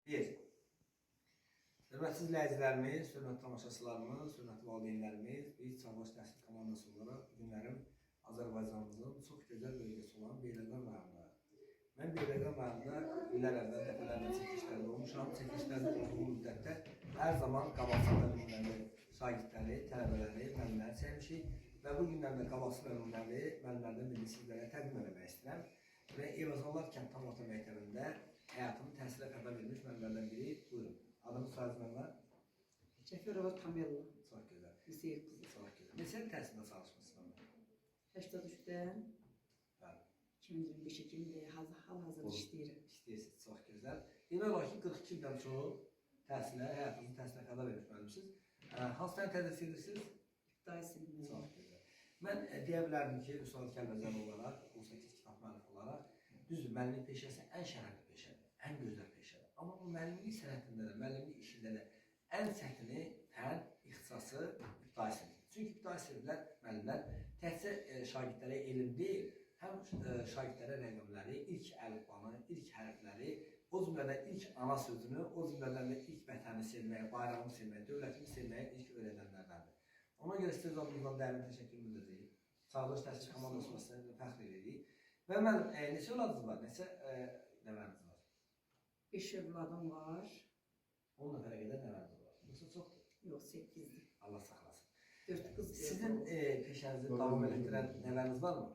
Bir, hörmətli izləyicilərimiz, hörmətli tamaşaçılarımız, hörmətli valideynlərimiz, biz Çağdaş Təhsil komandası olaraq bugünlərim Azərbaycanımızın çox gözəl bölgəsi olan Beyləqan rayonunda. Mən Beyləqan rayonunda illər əvvəl dəfələrlə çəkilişlərdə olmuşam. Çəkilişlərdə olduğum müddətdə hər zaman qabaqçı bölümlərdə şagirdləri, tələbələri, müəllimləri çəkmişik və bu günlərdə qabaqçı müəllimlərdən birini sizlərə təqdim etmək istəyirəm. Və Evazanlar Kənd Tam Orta Məktəbində həyatını təhsilə fəda vermiş müəllimlərdən biri. Buyurun. Adınız soyadınız müəllimə? Cəfərova Tamella. Çox gözəl. Lisey qızı. Çox gözəl. Neçə təhsildə çalışmışsınız müəllimə? 83-dən Bəli. 2025-ə kimi hal-hazırda işləyirəm. İstəyirsiniz. Çox gözəl. Demək olar ki, 42 ildən çox təhsilə, həyatınızı təhsilə fəda vermiş müəllimsiniz. Hansı təni tədris edirsiniz? İbtidai sinifdə. Çox gözəl. Mən deyə bilərdim ki, Rüsal Kəlbəzən olaraq, 18 kitab müəllifi olaraq, düzdür, müəllimlik peşəsi ən şərəfli peşədir, ən gözəl peşədir. Amma bu müəllimlik sənətində də, müəllimlik işində də ən çətini, fən, ixtisası ibtidai sinifdir. Çünki ibtidai siniflər, müəllimlər təhsil şagirdlərə elm deyil, həm şagirdlərə rəqəmləri, ilk əlifbanı, ilk hərfləri, o cümlədən ilk ana sözünü, o cümlədən də ilk vətəni sevməyə, bayrağını sevməyə, dövlətini sevməyə ilk öyrədənlərdəndir. Ona görə sizə zamanından dərin təşəkkürümüz edirik. Çağdaş Təhsil komandası vasitəsilə fəxr edirik. Və mən neçə övladınız var, neçə nəvəniz var? 5 övladım var. 10 nəfərə qədər nəvəniz var. Yoxsa çoxdur? Yox, 8-dir. Allah saxlasın. 4 qız. Sizin peşənizi davam etdirən nəvəniz varmı?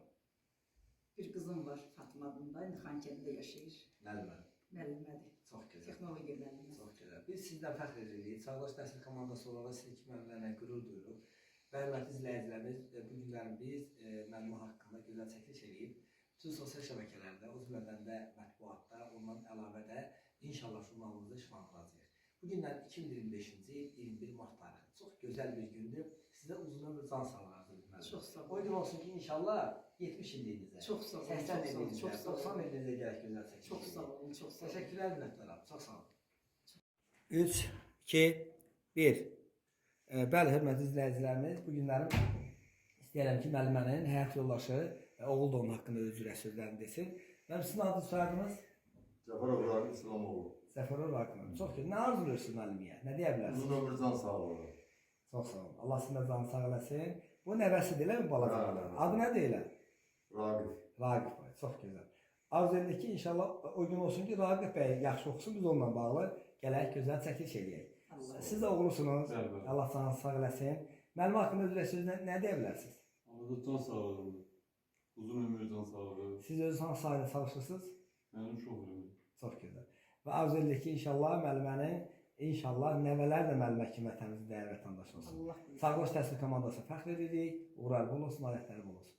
Bir qızım var Fatıma adında, indi Xankəndidə yaşayır. Müəllimə. Müəllimədir. Çox gözəl. Texnologiya müəllimi. Çox gözəl. Biz sizdən fəxr edirik. Çağdaş Təhsil komandası olaraq siz iki müəllimlərlə qürur duyuruq. Və hörmətli izləyicilərimiz, bu günlərin biz müəllimə haqqında gözəl çəkiliş edib, bütün sosial şəbəkələrdə, o cümlədən də mətbuatda, ondan əlavə də inşallah jurnalımızda işlandıracağıq. Bu günlər 2025-ci il 21 mart tarixi. Çox gözəl bir gündür. Sizə uzun ömür can sağlığı arzu edirəm. Çox sağ olun. O gün olsun ki, inşallah 70 illiyinizə, Çox sağ olun. 80 illiyinizə, Çox sağ olun. 90 illiyinizə gələk gözəl çəkiliş. Çox sağ olun, çox sağ olun. Təşəkkürlər minnətdaram. Çox sağ olun. 3, 2, 1. Bəli, hörmətli izləyicilərimiz, bu günlərim istəyirəm ki, müəllimənin həyat yoldaşı, oğul da onun haqqında öz sözlərini desin. Mənim sizin adınız soyadınız? Cəfərov Raqib İslamoğlu. Cəfərov Raqib. Çox gözəl. Nə arzulayırsınız müəllimiyə? Nə deyə bilərsiniz? Uzun ömür can sağlığı. Çox sağ olun. Allah sizin də canı sağ eləsin. Bu nəvəsi deyil mi balaca? Adı nə deyil? Raqib. Raqib bəy. Çox gözəl. Arzu edir ki, inşallah o gün olsun ki, Raqib bəy yaxşı oxusun, biz onunla bağlı gələk gözəl çəkiliş eləyək. Siz də oğlusunuz. Allah canı sağ eləsin. Müəllimə haqqında öz sözünə nə deyə bilərsiniz? Allah can sağlığı. Uzun ömür can sağlığı. Siz özünüz hansı sahədə çalışırsınız? Mənim çox ömür. Çox gözəl. Və arzu edir ki, inşallah müəllimənin, inşallah nəvələr də müəllimə kimi vətənimizin dəyərli vətəndaşı olsun. Çağdaş Təhsil komandası fəxr edirik. Uğurlar bol olsun, alətləri bol olsun.